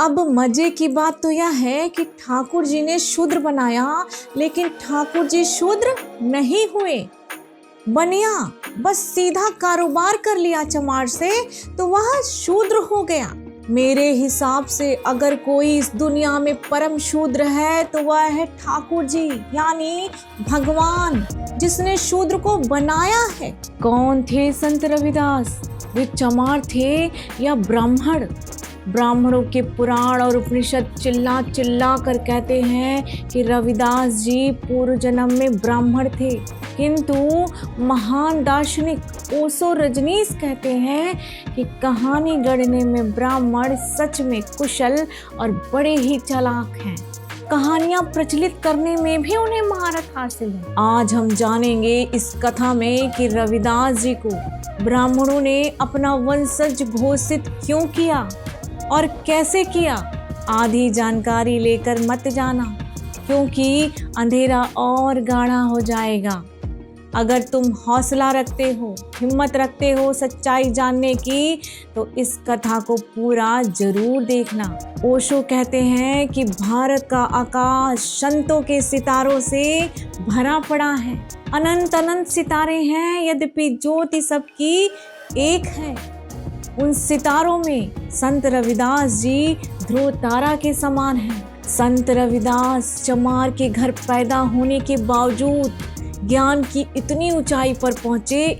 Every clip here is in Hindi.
अब मजे की बात तो यह है कि ठाकुर जी ने शूद्र बनाया, लेकिन ठाकुर जी शूद्र नहीं हुए। बनिया बस सीधा कारोबार कर लिया चमार से तो वह शूद्र हो गया। मेरे हिसाब से अगर कोई इस दुनिया में परम शूद्र है तो वह है ठाकुर जी, यानी भगवान, जिसने शूद्र को बनाया है। कौन थे संत रविदास? वे चमार थे या ब्राह्मण? ब्राह्मणों के पुराण और उपनिषद चिल्ला चिल्ला कर कहते हैं कि रविदास जी पूर्व जन्म में ब्राह्मण थे, किंतु महान दार्शनिक ओशो रजनीश कहते हैं कि कहानी गढ़ने में ब्राह्मण सच में कुशल और बड़े ही चालाक हैं। कहानियां प्रचलित करने में भी उन्हें महारत हासिल है। आज हम जानेंगे इस कथा में कि रविदास जी को ब्राह्मणों ने अपना वंशज घोषित क्यों किया और कैसे किया। आधी जानकारी लेकर मत जाना, क्योंकि अंधेरा और गाढ़ा हो जाएगा। अगर तुम हौसला रखते हो, हिम्मत रखते हो सच्चाई जानने की, तो इस कथा को पूरा जरूर देखना। ओशो कहते हैं कि भारत का आकाश संतों के सितारों से भरा पड़ा है। अनंत अनंत सितारे हैं, यद्यपि ज्योति सबकी एक है। उन सितारों में संत रविदास जी ध्रुव तारा के समान हैं। संत रविदास चमार के घर पैदा होने के बावजूद ज्ञान की इतनी ऊंचाई पर पहुंचे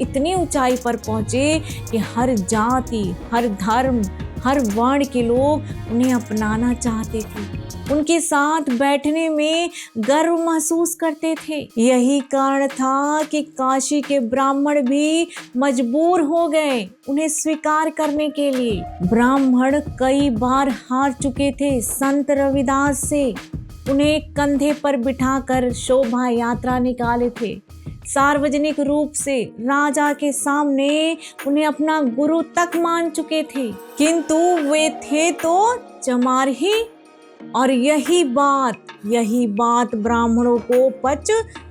कि हर जाति, हर धर्म, हर वर्ण के लोग उन्हें अपनाना चाहते थे। उनके साथ बैठने में गर्व महसूस करते थे। यही कारण था कि काशी के ब्राह्मण भी मजबूर हो गए उन्हें स्वीकार करने के लिए। ब्राह्मण कई बार हार चुके थे संत रविदास से। उन्हें कंधे पर बिठाकर शोभा यात्रा निकाले थे। सार्वजनिक रूप से राजा के सामने उन्हें अपना गुरु तक मान चुके थे, किंतु वे थे तो चमार ही। और यही बात ब्राह्मणों को पच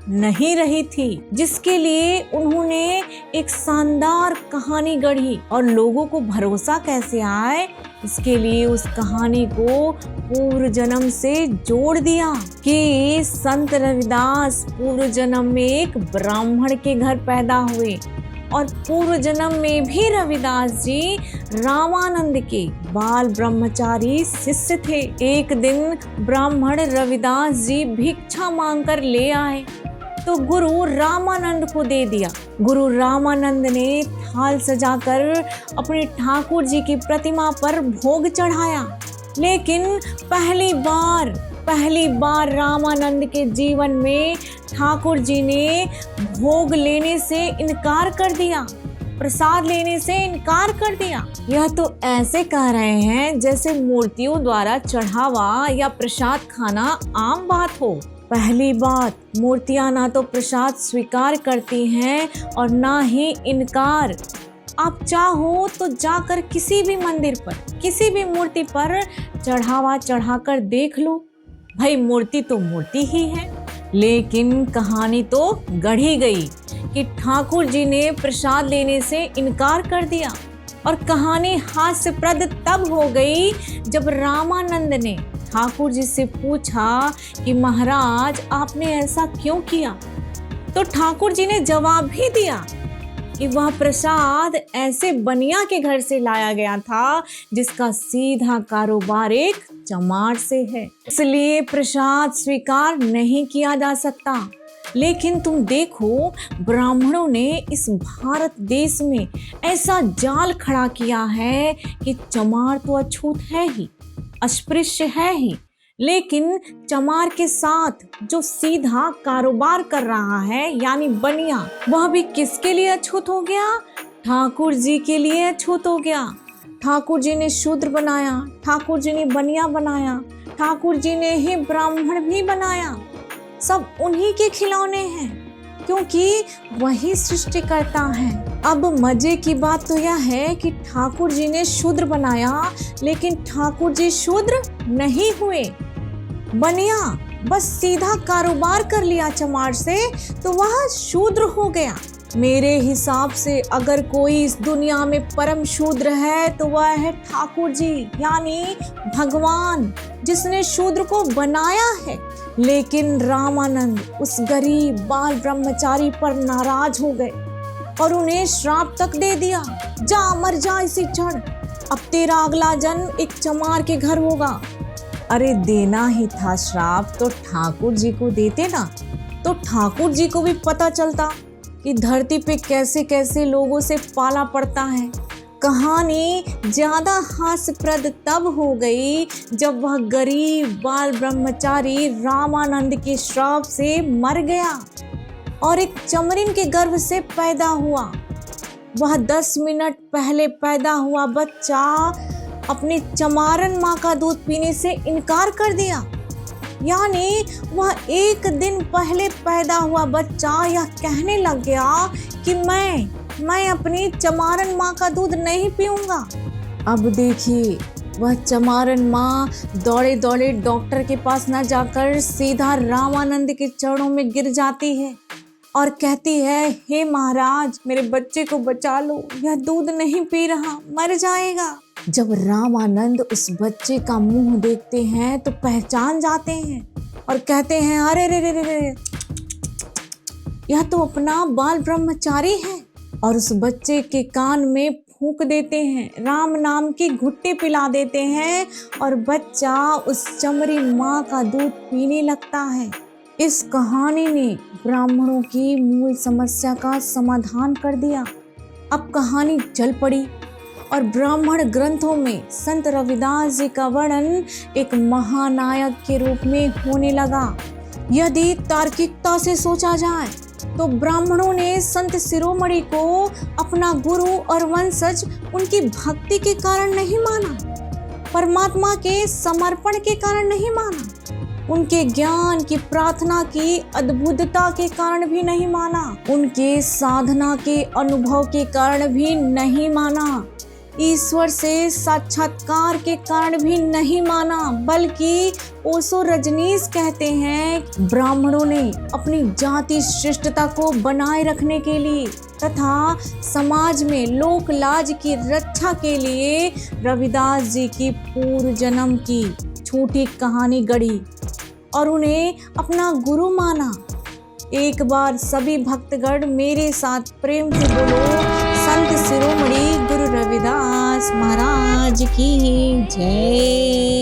नहीं रही थी, जिसके लिए उन्होंने एक शानदार कहानी गढ़ी। और लोगों को भरोसा कैसे आए, इसके लिए उस कहानी को पूर्व जन्म से जोड़ दिया कि संत रविदास पूर्व जन्म में एक ब्राह्मण के घर पैदा हुए और पूर्व जन्म में भी रविदास जी रामानंद के बाल ब्रह्मचारी शिष्य थे। एक दिन ब्राह्मण रविदास जी भिक्षा मांगकर ले आए तो गुरु रामानंद को दे दिया। गुरु रामानंद ने थाल सजाकर अपने ठाकुर जी की प्रतिमा पर भोग चढ़ाया, लेकिन पहली बार रामानंद के जीवन में ठाकुर जी ने भोग लेने से इनकार कर दिया, प्रसाद लेने से इनकार कर दिया। यह तो ऐसे कह रहे हैं जैसे मूर्तियों द्वारा चढ़ावा या प्रसाद खाना आम बात हो। पहली बात, मूर्तियां ना तो प्रसाद स्वीकार करती हैं और ना ही इनकार। आप चाहो तो जाकर किसी भी मंदिर पर, किसी भी मूर्ति पर चढ़ावा चढ़ाकर देख लो। भाई मूर्ति तो मूर्ति ही है, लेकिन कहानी तो गढ़ी गई कि ठाकुर जी ने प्रसाद लेने से इनकार कर दिया। और कहानी हास्यप्रद तब हो गई जब रामानंद ने ठाकुर जी से पूछा कि महाराज आपने ऐसा क्यों किया, तो ठाकुर जी ने जवाब भी दिया कि वह प्रसाद ऐसे बनिया के घर से लाया गया था जिसका सीधा कारोबार एक चमार से है, इसलिए प्रसाद स्वीकार नहीं किया जा सकता। लेकिन तुम देखो, ब्राह्मणों ने इस भारत देश में ऐसा जाल खड़ा किया है कि चमार तो अछूत है ही, अस्पृश्य है ही, लेकिन चमार के साथ जो सीधा कारोबार कर रहा है यानी बनिया, वह भी किसके लिए अछूत हो गया? ठाकुर जी के लिए अछूत हो गया। ठाकुर जी ने शूद्र बनाया, ठाकुर जी ने बनिया बनाया, ठाकुर जी ने ही ब्राह्मण भी बनाया। सब उन्हीं के खिलौने हैं, क्योंकि वही सृष्टिकर्ता हैं। अब मजे की बात तो यह है कि ठाकुर जी ने शूद्र बनाया, लेकिन ठाकुर जी शूद्र नहीं हुए। बनिया बस सीधा कारोबार कर लिया चमार से तो वह शूद्र हो गया। मेरे हिसाब से अगर कोई इस दुनिया में परम शूद्र है तो वह है ठाकुर जी, यानी भगवान, जिसने शूद्र को बनाया है। लेकिन रामानंद उस गरीब बाल ब्रह्मचारी पर नाराज हो गए और उन्हें श्राप तक दे दिया, जा मर जा इसी क्षण, अब तेरा अगला जन्म एक चमार के घर होगा। अरे देना ही था श्राप तो ठाकुर जी को देते ना, तो ठाकुर जी को भी पता चलता कि धरती पे कैसे कैसे लोगों से पाला पड़ता है। कहानी ज्यादा हास्यप्रद तब हो गई जब वह गरीब बाल ब्रह्मचारी रामानंद के श्राप से मर गया और एक चमरिन के गर्भ से पैदा हुआ। वह 10 मिनट पहले पैदा हुआ बच्चा अपनी चमारन माँ का दूध पीने से इनकार कर दिया, यानी वह एक दिन पहले पैदा हुआ बच्चा यह कहने लग गया कि मैं अपनी चमारन माँ का दूध नहीं पीऊंगा। अब देखिए, वह चमारन माँ दौड़े दौड़े डॉक्टर के पास न जाकर सीधा रामानंद के चरणों में गिर जाती है और कहती है, हे महाराज, मेरे बच्चे को बचा लो, यह दूध नहीं पी रहा, मर जाएगा। जब रामानंद उस बच्चे का मुंह देखते हैं तो पहचान जाते हैं और कहते हैं, अरे रे रे रे रे, यह तो अपना बाल ब्रह्मचारी है। और उस बच्चे के कान में फूंक देते हैं, राम नाम की घुट्टी पिला देते हैं और बच्चा उस चमरी माँ का दूध पीने लगता है। इस कहानी ने ब्राह्मणों की मूल समस्या का समाधान कर दिया। अब कहानी चल पड़ी और ब्राह्मण ग्रंथों में संत रविदास जी का वर्णन एक महानायक के रूप में होने लगा। यदि तार्किकता से सोचा जाए तो ब्राह्मणों ने संत शिरोमणि को अपना गुरु और वंशज उनकी भक्ति के कारण नहीं माना, परमात्मा के समर्पण के कारण नहीं माना, उनके ज्ञान की प्रार्थना की अद्भुतता के कारण भी नहीं माना, उनके साधना के अनुभव के कारण भी नहीं माना, ईश्वर से साक्षात्कार के कारण भी नहीं माना, बल्कि ओशो रजनीश कहते हैं ब्राह्मणों ने अपनी जाति श्रेष्ठता को बनाए रखने के लिए तथा समाज में लोक लाज की रक्षा के लिए रविदास जी की पूर्व जन्म की छोटी कहानी गढ़ी और उन्हें अपना गुरु माना। एक बार सभी भक्तगण मेरे साथ प्रेम से बोलो, संत शिरोमणि गुरु रविदास महाराज की जय।